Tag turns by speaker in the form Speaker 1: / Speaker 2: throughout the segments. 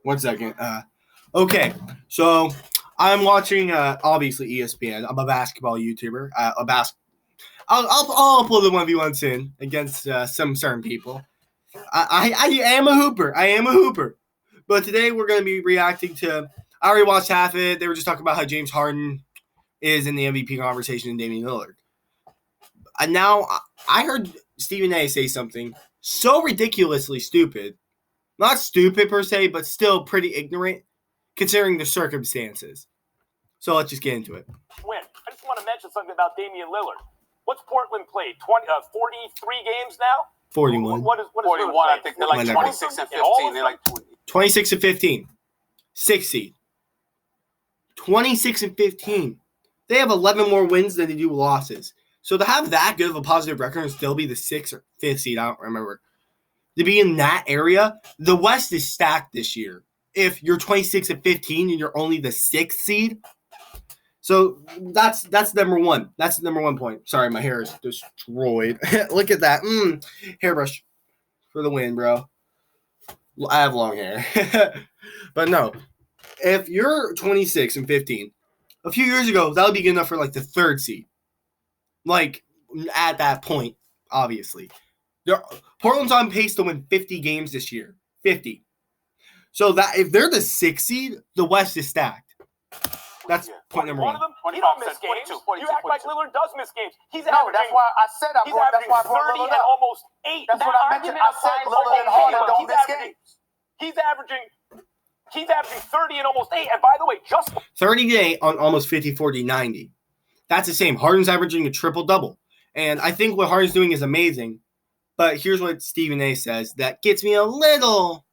Speaker 1: 1 second. Okay, so I'm watching obviously ESPN. I'm a basketball YouTuber. I'll upload the 1v1 soon against some certain people. I am a hooper. I am a hooper. But today we're going to be reacting to. I already watched half of it. They were just talking about how James Harden is in the MVP conversation and Damian Lillard. And now I heard Stephen A. say something so ridiculously stupid. Not stupid per se, but still pretty ignorant considering the circumstances. So let's just get into it.
Speaker 2: Win. I just want to mention something about Damian Lillard. What's Portland played? 43 games now?
Speaker 1: 41.
Speaker 2: What is
Speaker 3: 41? I think they're like 26 and 15. They're like
Speaker 1: 26 and 15. 6 seed. 26 and 15. They have 11 more wins than they do losses. So to have that good of a positive record and still be the 6th or 5th seed, I don't remember. To be in that area, the West is stacked this year. If you're 26 and 15 and you're only the 6th seed. So that's number one. That's the number 1 point. Sorry, my hair is destroyed. Look at that. Hairbrush for the win, bro. I have long hair. But no. If you're 26 and 15, a few years ago, that would be good enough for like the 3rd seed. Like, at that point, obviously. Portland's on pace to win 50 games this year. 50. So that if they're the 6th seed, the West is stacked. That's point number 1.
Speaker 2: One of them, he don't miss games.
Speaker 3: 42,
Speaker 2: You act like Lillard does miss games. He's
Speaker 3: No,
Speaker 2: averaging.
Speaker 3: that's why I said
Speaker 2: He's averaging 30 and almost 8.
Speaker 3: That's what I mentioned. I said Lillard and Harden don't miss games.
Speaker 2: He's averaging 30 and almost 8. And by the way, just
Speaker 1: 30 to 8 on almost 50, 40, 90. That's the same. Harden's averaging a triple-double. And I think what Harden's doing is amazing. But here's what Stephen A. says that gets me a little,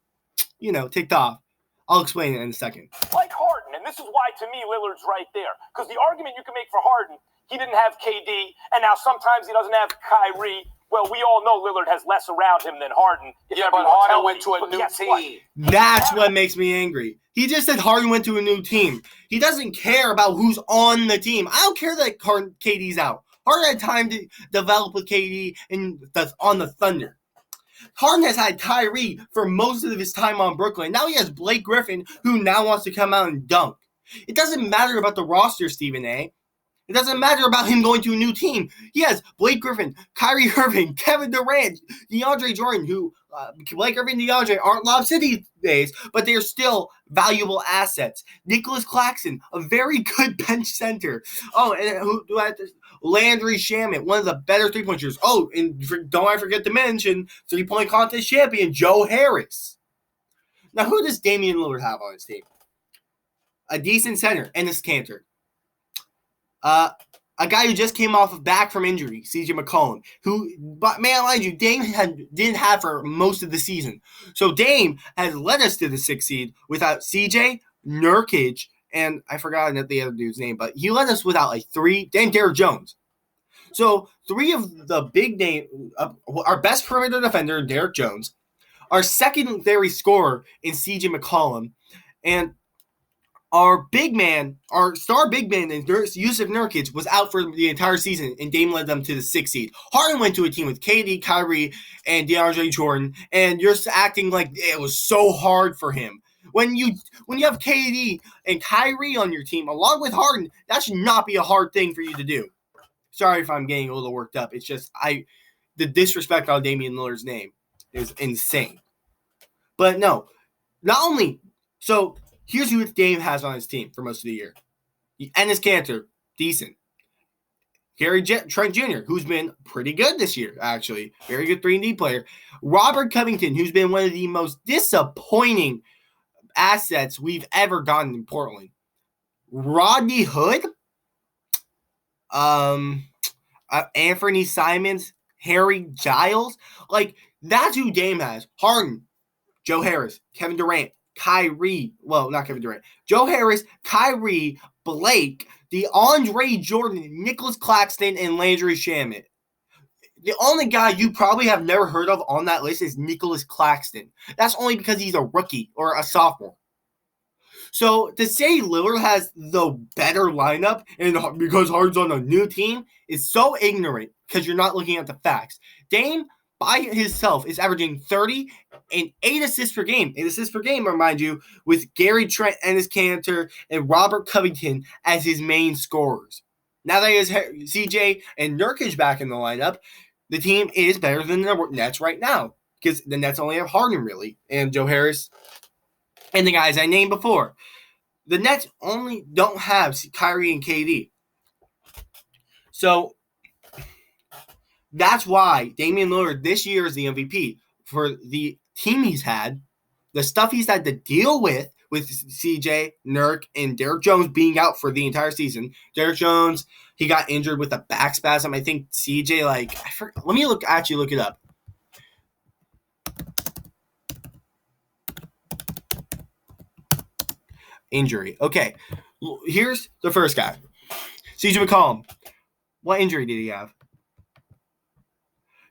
Speaker 1: ticked off. I'll explain it in a second.
Speaker 2: like Harden, and this is why, to me, Lillard's right there. Because the argument you can make for Harden, he didn't have KD, and now sometimes he doesn't have Kyrie. Well, we all know Lillard has less around him than Harden.
Speaker 3: Yeah, but Harden went to a new team.
Speaker 1: That's what makes me angry. He just said Harden went to a new team. He doesn't care about who's on the team. I don't care that KD's out. Harden had time to develop with KD and on the Thunder. Harden has had Kyrie for most of his time on Brooklyn. Now he has Blake Griffin, who now wants to come out and dunk. It doesn't matter about the roster, Stephen A. It doesn't matter about him going to a new team. He has Blake Griffin, Kyrie Irving, Kevin Durant, DeAndre Jordan, who Blake Griffin and DeAndre aren't Lob City days, but they are still valuable assets. Nicholas Claxton, a very good bench center. Oh, and who do I have to? Landry Shamet, one of the better three-point shooters. Oh, and don't I forget to mention three-point contest champion Joe Harris. Now, who does Damian Lillard have on his team? A decent center, Enes Kanter. A guy who just came back from injury, CJ McCollum, who, but man, mind you, Dame didn't have for most of the season. So Dame has led us to the 6th seed without CJ, Nurkic, and I forgot the other dude's name, but he led us without like 3, and Derrick Jones. So 3 of the big name, our best perimeter defender, Derrick Jones, our secondary scorer in CJ McCollum, and our star big man, Yusuf Nurkic, was out for the entire season, and Dame led them to the 6th seed. Harden went to a team with KD, Kyrie, and DeAndre Jordan, and you're acting like it was so hard for him. When you have KD and Kyrie on your team, along with Harden, that should not be a hard thing for you to do. Sorry if I'm getting a little worked up. It's just the disrespect on Damian Lillard's name is insane. But no, not only so. Here's who Dame has on his team for most of the year. Enes Kanter, decent. Trent Jr., who's been pretty good this year, actually. Very good 3-and-D player. Robert Covington, who's been one of the most disappointing assets we've ever gotten in Portland. Rodney Hood. Anthony Simons. Harry Giles. Like, that's who Dame has. Harden. Joe Harris. Kevin Durant. Kyrie, well, not Kevin Durant, Joe Harris, Kyrie, Blake, DeAndre Jordan, Nicholas Claxton, and Landry Shamet. The only guy you probably have never heard of on that list is Nicholas Claxton. That's only because he's a rookie or a sophomore. So to say Lillard has the better lineup and because Harden's on a new team is so ignorant because you're not looking at the facts. Dame by himself is averaging 30 and 8 assists per game. 8 assists per game, remind you, with Gary Trent, Enes Kanter, and Robert Covington as his main scorers. Now that he has CJ and Nurkic back in the lineup, the team is better than the Nets right now because the Nets only have Harden, really, and Joe Harris and the guys I named before. The Nets only don't have Kyrie and KD. So that's why Damian Lillard this year is the MVP. For the team he's had, the stuff he's had to deal with CJ, Nurk, and Derrick Jones being out for the entire season. Derrick Jones, he got injured with a back spasm. I think CJ, let me look it up. Injury. Okay, here's the first guy. CJ McCollum. What injury did he have?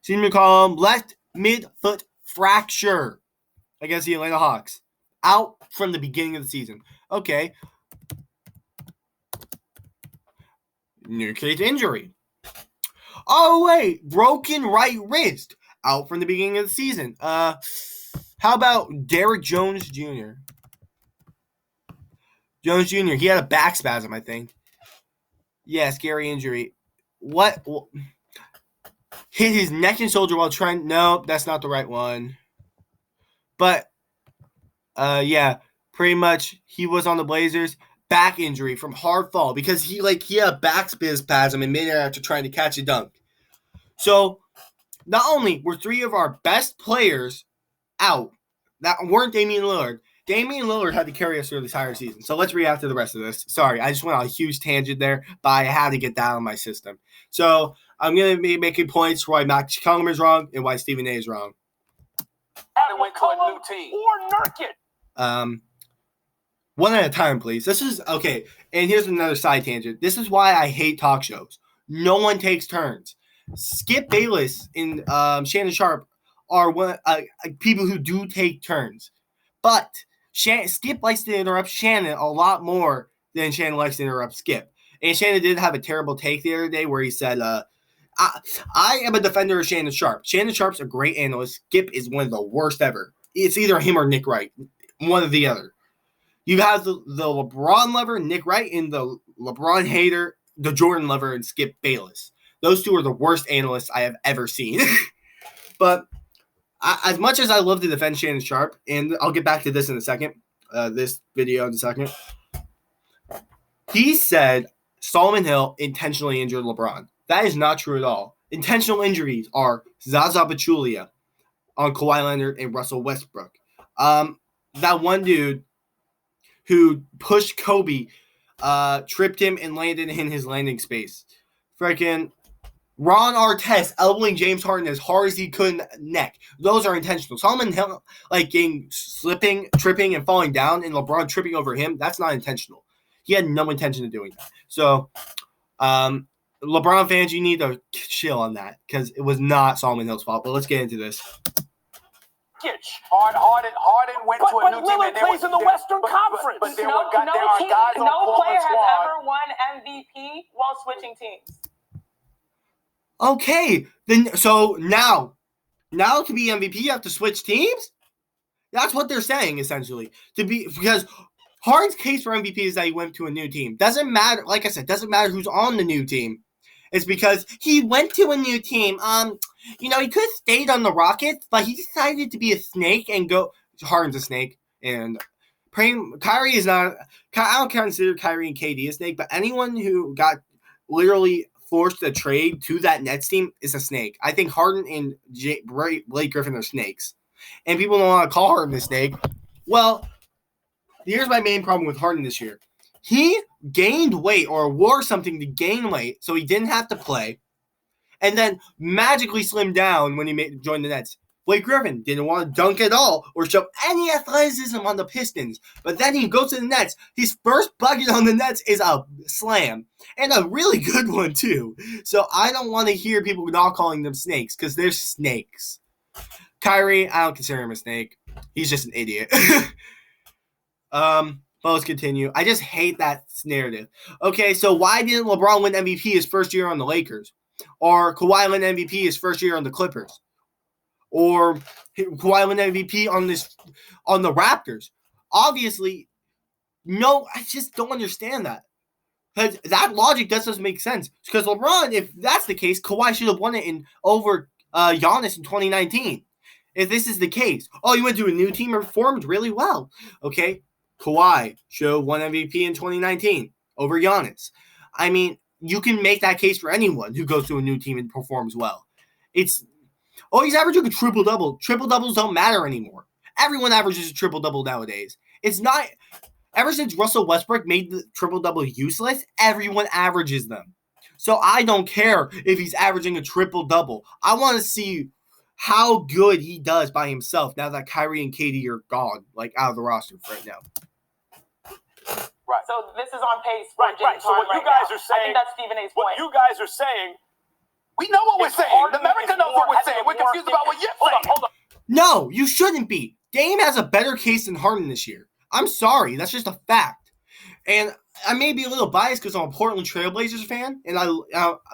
Speaker 1: CJ McCollum, left mid-foot fracture against the Atlanta Hawks. Out from the beginning of the season. Okay. Nurkic injury. Oh, wait. Broken right wrist. Out from the beginning of the season. How about Derrick Jones Jr.? Jones Jr., he had a back spasm, I think. Yeah, scary injury. What? Hit his neck and shoulder while trying. No, that's not the right one. But, yeah, pretty much he was on the Blazers. Back injury from hard fall because he had a back spasm in midair after trying to catch a dunk. So, not only were 3 of our best players out that weren't Damian Lillard, Damian Lillard had to carry us through the entire season. So let's react to the rest of this. Sorry, I just went on a huge tangent there, but I had to get that out of my system. So I'm going to be making points why Max Collum is wrong and why Stephen A is wrong.
Speaker 3: And went to a new team.
Speaker 2: Or Nurkic.
Speaker 1: One at a time, please. This is okay. And here's another side tangent. This is why I hate talk shows. No one takes turns. Skip Bayless and Shannon Sharp are people who do take turns, but Skip likes to interrupt Shannon a lot more than Shannon likes to interrupt Skip. And Shannon did have a terrible take the other day where he said, I am a defender of Shannon Sharp. Shannon Sharp's a great analyst. Skip is one of the worst ever. It's either him or Nick Wright, one or the other. You have the LeBron lover, Nick Wright, and the LeBron hater, the Jordan lover, and Skip Bayless. Those 2 are the worst analysts I have ever seen. But as much as I love to defend Shannon Sharp, and I'll get back to this in a second, this video in a second, he said Solomon Hill intentionally injured LeBron. That is not true at all. Intentional injuries are Zaza Pachulia on Kawhi Leonard and Russell Westbrook. That one dude who pushed Kobe, tripped him and landed in his landing space. Freaking Ron Artest elbowing James Harden as hard as he could in the neck. Those are intentional. Solomon Hill, slipping, tripping, and falling down, and LeBron tripping over him, that's not intentional. He had no intention of doing that. So, LeBron fans, you need to chill on that because it was not Solomon Hill's fault. But let's get into this.
Speaker 3: Harden went to a new team.
Speaker 2: But Lillard plays in the Western Conference.
Speaker 3: But there are guys on
Speaker 4: no player
Speaker 3: Portland's
Speaker 4: has
Speaker 3: squad.
Speaker 4: ever won MVP while switching teams.
Speaker 1: Okay, then so now to be MVP, you have to switch teams? That's what they're saying, essentially. Because Harden's case for MVP is that he went to a new team. Doesn't matter, like I said, doesn't matter who's on the new team. It's because he went to a new team. He could have stayed on the Rockets, but he decided to be a snake and go. Harden's a snake, and Kyrie is not. I don't consider Kyrie and KD a snake, but anyone who got literally forced to trade to that Nets team is a snake. I think Harden and Blake Griffin are snakes, and people don't want to call Harden a snake. Well, here's my main problem with Harden this year. He gained weight or wore something to gain weight so he didn't have to play, and then magically slimmed down when he joined the Nets. Blake Griffin didn't want to dunk at all or show any athleticism on the Pistons, but then he goes to the Nets. His first bucket on the Nets is a slam, and a really good one too. So I don't want to hear people not calling them snakes because they're snakes. Kyrie, I don't consider him a snake. He's just an idiot. But let's continue. I just hate that narrative. Okay, so why didn't LeBron win MVP his first year on the Lakers? Or Kawhi win MVP his first year on the Clippers? or Kawhi win MVP on the Raptors. Obviously, no, I just don't understand that. Because that logic doesn't make sense. Because LeBron, if that's the case, Kawhi should have won it over Giannis in 2019. If this is the case, you went to a new team and performed really well. Okay, Kawhi should have won MVP in 2019 over Giannis. I mean, you can make that case for anyone who goes to a new team and performs well. He's averaging a triple-double. Triple-doubles don't matter anymore. Everyone averages a triple-double nowadays. It's not – ever since Russell Westbrook made the triple-double useless, everyone averages them. So I don't care if he's averaging a triple-double. I want to see how good he does by himself now that Kyrie and KD are gone, like out of the roster right now.
Speaker 4: Right. So this is on pace for
Speaker 2: Right. So what you guys are saying,
Speaker 4: I think that's Stephen A's point.
Speaker 2: What you guys are saying,
Speaker 3: we know what we're saying. America knows what we're saying. We're confused about what you're saying.
Speaker 2: Hold on.
Speaker 1: No, you shouldn't be. Dame has a better case than Harden this year. I'm sorry, that's just a fact. And I may be a little biased because I'm a Portland Trailblazers fan, and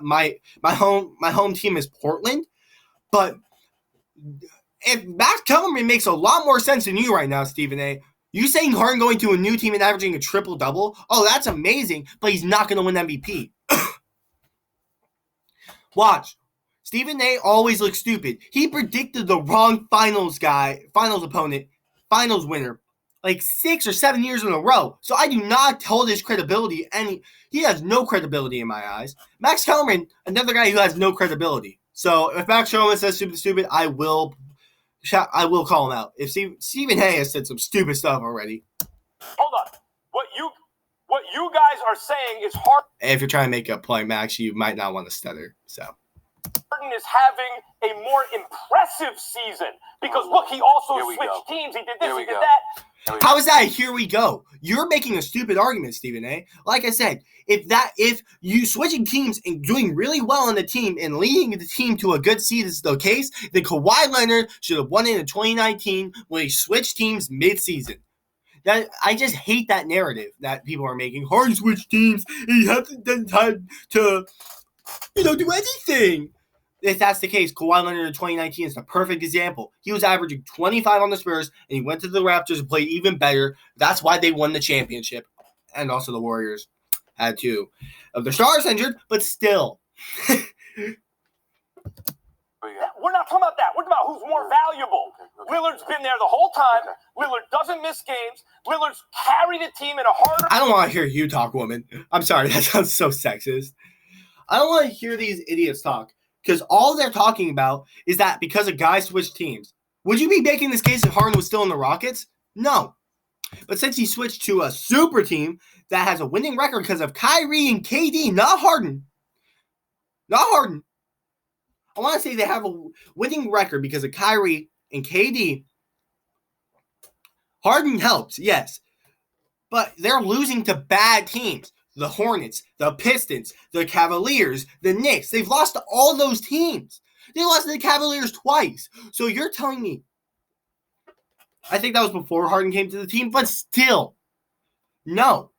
Speaker 1: my home team is Portland. But if Max Kellerman makes a lot more sense than you right now, Stephen A. You saying Harden going to a new team and averaging a triple-double? Oh, that's amazing, but he's not going to win MVP. Watch. Stephen A. always looks stupid. He predicted the wrong finals opponent, finals winner, like 6 or 7 years in a row. So I do not hold his credibility he has no credibility in my eyes. Max Kellerman, another guy who has no credibility. So if Max Kellerman says stupid, I will call him out. If Stephen A. has said some stupid stuff already.
Speaker 2: Hold on. What you guys are saying is Harden.
Speaker 1: If you're trying to make a point, Max, you might not want to stutter. So
Speaker 2: Harden is having a more impressive season because look, he also switched teams. He did this, he did that.
Speaker 1: How is that? Here we go. You're making a stupid argument, Stephen A. Like I said, if you switching teams and doing really well on the team and leading the team to a good seed is the case, then Kawhi Leonard should have won it in 2019 when he switched teams mid-season. I just hate that narrative that people are making. Harden switched teams and he hasn't done time to, do anything. If that's the case, Kawhi Leonard in 2019 is the perfect example. He was averaging 25 on the Spurs, and he went to the Raptors and played even better. That's why they won the championship. And also the Warriors had 2 of their stars injured, but still.
Speaker 2: We're not talking about that. We're talking about who's more valuable. Lillard's been there the whole time. Lillard doesn't miss games. Lillard's carried a team in a harder...
Speaker 1: I don't want to hear you talk, woman. I'm sorry, that sounds so sexist. I don't want to hear these idiots talk. Because all they're talking about is that because a guy switched teams. Would you be making this case if Harden was still in the Rockets? No. But since he switched to a super team that has a winning record because of Kyrie and KD, not Harden. I want to say they have a winning record because of Kyrie and KD. Harden helps, yes. But they're losing to bad teams. The Hornets, the Pistons, the Cavaliers, the Knicks. They've lost to all those teams. They lost to the Cavaliers twice. So you're telling me, I think that was before Harden came to the team, but still, no.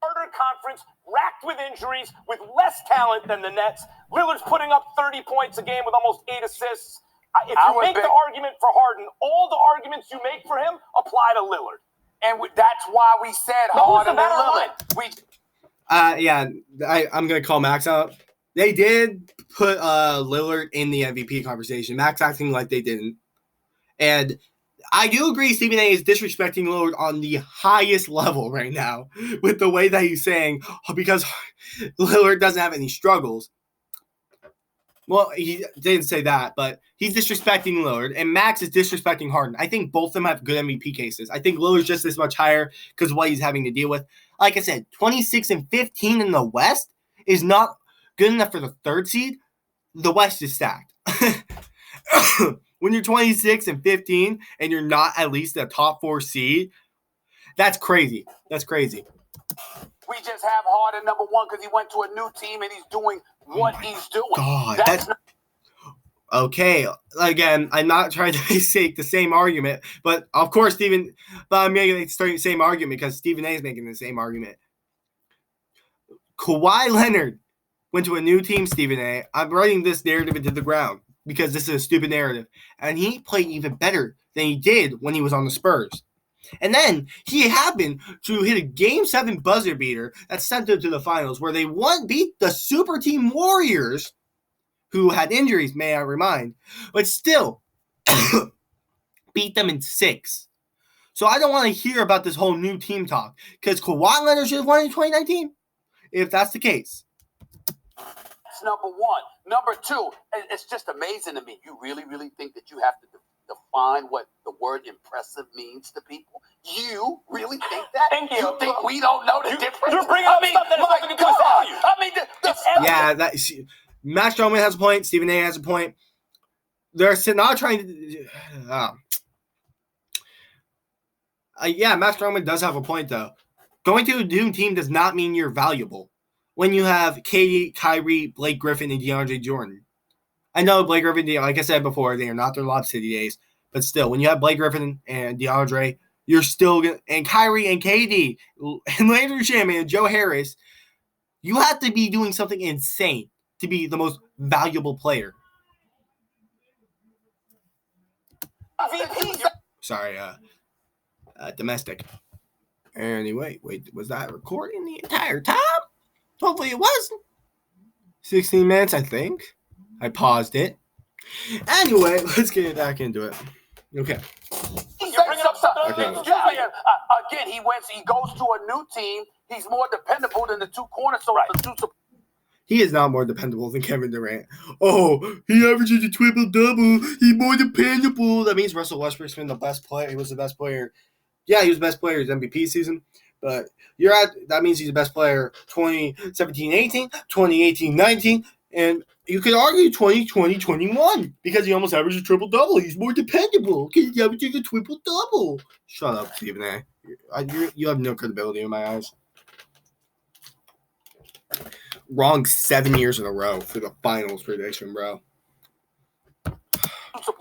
Speaker 2: Harder conference, racked with injuries, with less talent than the Nets. Lillard's putting up 30 points a game with almost 8 assists. If you make the argument for Harden, all the arguments you make for him apply to Lillard.
Speaker 3: And that's why we said Harden and Lillard.
Speaker 1: I'm going to call Max out. They did put Lillard in the MVP conversation. Max acting like they didn't. And I do agree Stephen A. is disrespecting Lillard on the highest level right now with the way that he's saying because Lillard doesn't have any struggles. Well, he didn't say that, but he's disrespecting Lillard, and Max is disrespecting Harden. I think both of them have good MVP cases. I think Lillard's just as much higher because of what he's having to deal with. Like I said, 26 and 15 in the West is not good enough for the 3rd seed. The West is stacked. When you're 26 and 15 and you're not at least a top 4 seed, that's crazy. That's crazy.
Speaker 3: We just have Harden number 1 because he went to a new team and he's doing what he's doing.
Speaker 1: God, okay. Again, I'm not trying to make the same argument, but of course, I'm making the same argument because Stephen A is making the same argument. Kawhi Leonard went to a new team, Stephen A. I'm running this narrative into the ground. because this is a stupid narrative. And he played even better than he did when he was on the Spurs. And then he happened to hit a Game 7 buzzer beater that sent them to the finals, where they beat the super team Warriors, who had injuries, may I remind, but still beat them in 6. So I don't want to hear about this whole new team talk, because Kawhi Leonard should have won in 2019, if that's the case.
Speaker 3: That's number one. Number two, it's just amazing to me. You really, really think that you have to define what the word impressive means to people? You really think that?
Speaker 2: Thank you.
Speaker 3: You think we don't know the difference?
Speaker 2: You're bringing up stuff that has nothing to do with value.
Speaker 1: Max Stroman has a point. Stephen A has a point. They're not trying to. Max Stroman does have a point, though. Going to a new team does not mean you're valuable. When you have KD, Kyrie, Blake Griffin, and DeAndre Jordan. I know Blake Griffin, like I said before, they are not their Lob City days. But still, when you have Blake Griffin and DeAndre, you're still going to, and Kyrie and KD, and Landry Shamet and Joe Harris, you have to be doing something insane to be the most valuable player. Sorry, domestic. Anyway, wait, was that recording the entire time? Hopefully it wasn't. 16 minutes, I think. I paused it. Anyway, let's get back into it. Okay.
Speaker 3: Again, he goes to a new team. He's more dependable than the two cornerstones. Right.
Speaker 1: He is not more dependable than Kevin Durant. Oh, he averages a triple-double. He's more dependable. That means Russell Westbrook's been the best player. He was the best player. Yeah, he was the best player his MVP season. But that means he's the best player 2017-18, 2018-19, and you could argue 2020-21 because he almost averaged a triple-double. He's more dependable because he averages a triple-double. Shut up, Stephen A. You have no credibility in my eyes. Wrong 7 years in a row for the finals prediction, bro.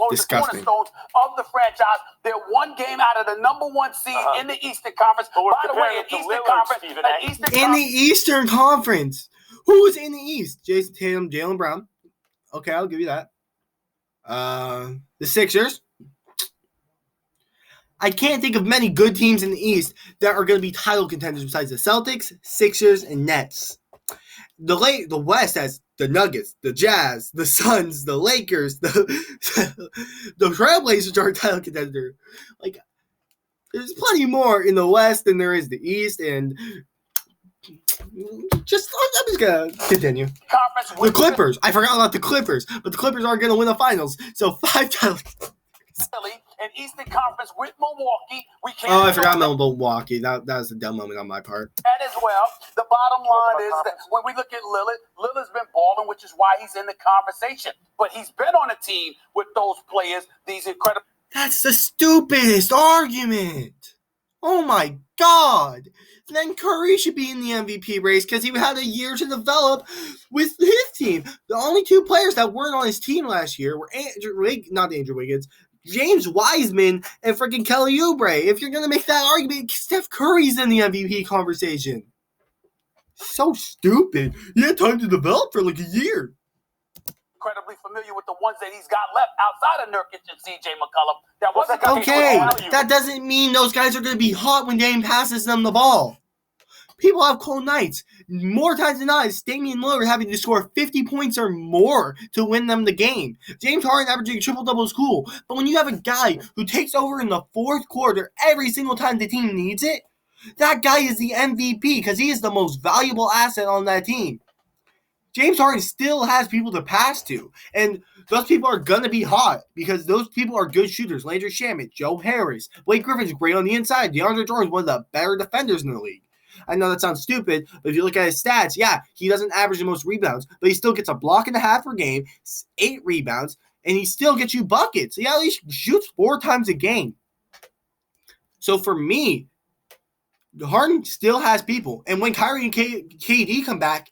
Speaker 3: Disgusting. The cornerstones of the franchise. They're one game out of the number one seed in the Eastern Conference. By the way,
Speaker 1: in the Eastern Conference. Who's in the East? Jason Tatum, Jaylen Brown. Okay, I'll give you that. The Sixers. I can't think of many good teams in the East that are going to be title contenders besides the Celtics, Sixers, and Nets. The West has the Nuggets, the Jazz, the Suns, the Lakers, the Trailblazers are a title contender. Like, there's plenty more in the West than there is the East, and I'm just gonna continue. The Clippers. I forgot about the Clippers, but the Clippers aren't gonna win the finals. So 5 titles.
Speaker 3: And Eastern Conference with Milwaukee.
Speaker 1: I forgot about Milwaukee. That was a dumb moment on my part.
Speaker 3: That as well. The bottom line is that when we look at Lillard's been balling, which is why he's in the conversation. But he's been on a team with those players, these incredible.
Speaker 1: That's the stupidest argument. Oh my God. Then Curry should be in the MVP race because he had a year to develop with his team. The only 2 players that weren't on his team last year were not Andrew Wiggins, James Wiseman, and freaking Kelly Oubre. If you're going to make that argument, Steph Curry's in the MVP conversation. So stupid. He had time to develop for like a year.
Speaker 3: Incredibly familiar with the ones that he's got left outside of Nurkic and CJ McCollum. That wasn't
Speaker 1: okay, that doesn't mean those guys are going to be hot when Dame passes them the ball. People have cold nights. More times than not, it's Damian Lillard having to score 50 points or more to win them the game. James Harden averaging a triple-double is cool, but when you have a guy who takes over in the 4th quarter every single time the team needs it, that guy is the MVP because he is the most valuable asset on that team. James Harden still has people to pass to, and those people are going to be hot because those people are good shooters. Landry Shamet, Joe Harris, Blake Griffin's great on the inside. DeAndre Jordan's one of the better defenders in the league. I know that sounds stupid, but if you look at his stats, yeah, he doesn't average the most rebounds, but he still gets a block and a half per game, 8 rebounds, and he still gets you buckets. He at least shoots 4 times a game. So for me, Harden still has people. And when Kyrie and KD come back,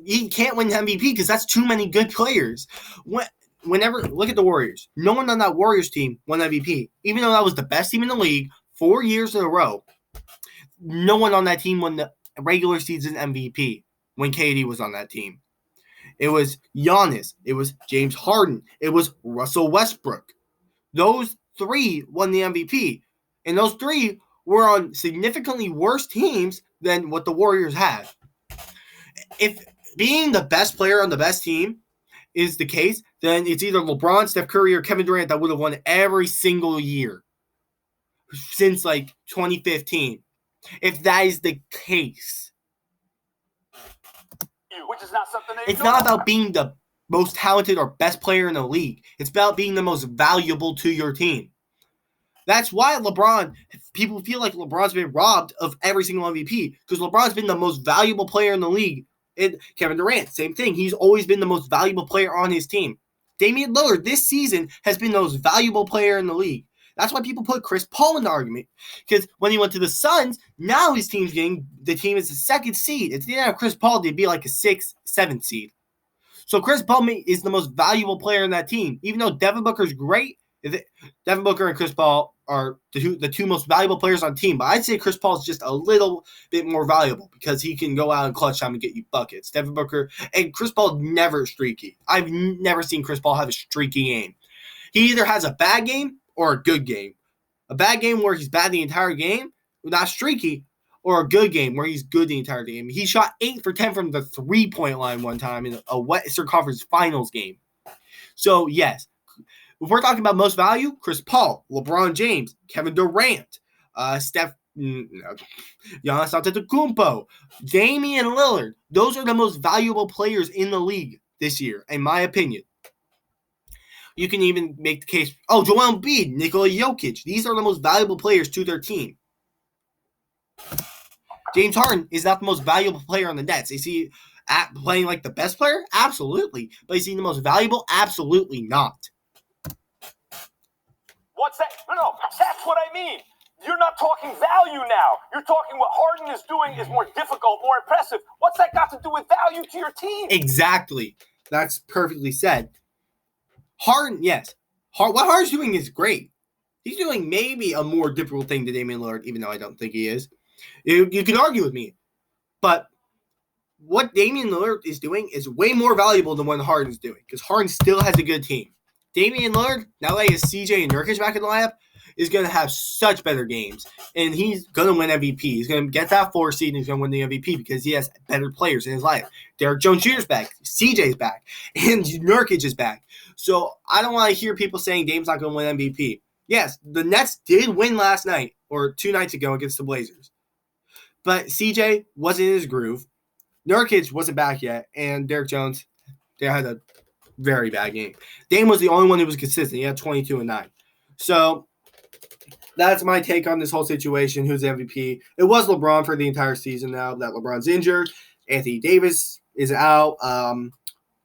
Speaker 1: he can't win MVP because that's too many good players. Whenever look at the Warriors. No one on that Warriors team won MVP. Even though that was the best team in the league 4 years in a row. No one on that team won the regular season MVP when KD was on that team. It was Giannis. It was James Harden. It was Russell Westbrook. Those three won the MVP. And those three were on significantly worse teams than what the Warriors had. If being the best player on the best team is the case, then it's either LeBron, Steph Curry, or Kevin Durant that would have won every single year since like 2015. If that is the case.
Speaker 2: Which is not something
Speaker 1: it's not about being the most talented or best player in the league. It's about being the most valuable to your team. That's why people feel like LeBron's been robbed of every single MVP, because LeBron's been the most valuable player in the league. And Kevin Durant, same thing. He's always been the most valuable player on his team. Damian Lillard this season has been the most valuable player in the league. That's why people put Chris Paul in the argument, because when he went to the Suns, now his team is the second seed. If they didn't have Chris Paul, they'd be like a 6th, 7th seed. So Chris Paul is the most valuable player in that team. Even though Devin Booker's great, Devin Booker and Chris Paul are the two most valuable players on the team. But I'd say Chris Paul is just a little bit more valuable because he can go out in clutch time and get you buckets. Devin Booker and Chris Paul never streaky. I've never seen Chris Paul have a streaky game. He either has a bad game or a good game. A bad game where he's bad the entire game, not streaky, or a good game where he's good the entire game. He shot 8 for 10 from the 3-point line one time in a Western Conference Finals game. So, yes, if we're talking about most value, Chris Paul, LeBron James, Kevin Durant, Giannis Antetokounmpo, Damian Lillard, those are the most valuable players in the league this year, in my opinion. You can even make the case, Joel Embiid, Nikola Jokic. These are the most valuable players to their team. James Harden is not the most valuable player on the Nets. Is he playing like the best player? Absolutely. But is he the most valuable? Absolutely not.
Speaker 2: What's that? No, that's what I mean. You're not talking value now. You're talking what Harden is doing is more difficult, more impressive. What's that got to do with value to your team?
Speaker 1: Exactly. That's perfectly said. Harden, yes. What Harden's doing is great. He's doing maybe a more difficult thing than Damian Lillard, even though I don't think he is. You can argue with me. But what Damian Lillard is doing is way more valuable than what Harden's doing, because Harden still has a good team. Damian Lillard, now that he has CJ and Nurkic back in the lineup, is going to have such better games. And he's going to win MVP. He's going to get that 4 seed and he's going to win the MVP because he has better players in his lineup. Derek Jones Jr.'s back. CJ's back. And Nurkic is back. So I don't want to hear people saying Dame's not going to win MVP. Yes, the Nets did win last night or 2 nights ago against the Blazers. But CJ wasn't in his groove. Nurkic wasn't back yet. And Derek Jones, they had a very bad game. Dame was the only one who was consistent. He had 22 and 9. So that's my take on this whole situation. Who's MVP? It was LeBron for the entire season now that LeBron's injured. Anthony Davis is out.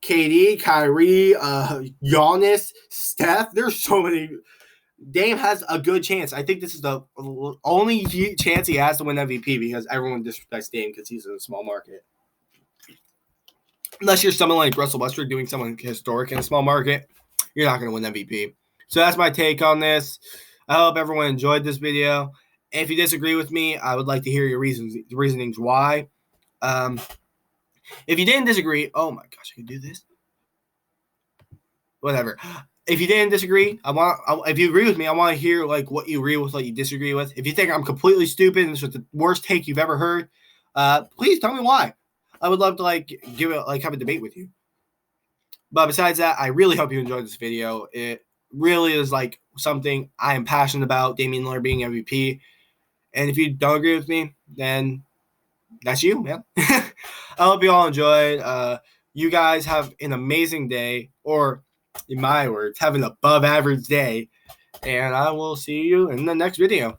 Speaker 1: KD, Kyrie, Giannis, Steph. There's so many. Dame has a good chance. I think this is the only chance he has to win MVP because everyone disrespects Dame because he's in a small market. Unless you're someone like Russell Westbrook doing something historic in a small market, you're not going to win MVP. So that's my take on this. I hope everyone enjoyed this video. And if you disagree with me, I would like to hear your reasonings why. If you didn't disagree, oh my gosh, I can do this. Whatever. If you didn't disagree, if you agree with me, I want to hear like what you agree with, what you disagree with. If you think I'm completely stupid and this was the worst take you've ever heard, please tell me why. I would love to have a debate with you. But besides that, I really hope you enjoyed this video. It really is like something I am passionate about, Damian Lillard being MVP. And if you don't agree with me, then that's you, man. I hope you all enjoyed. You guys have an amazing day, or in my words, have an above average day. And I will see you in the next video.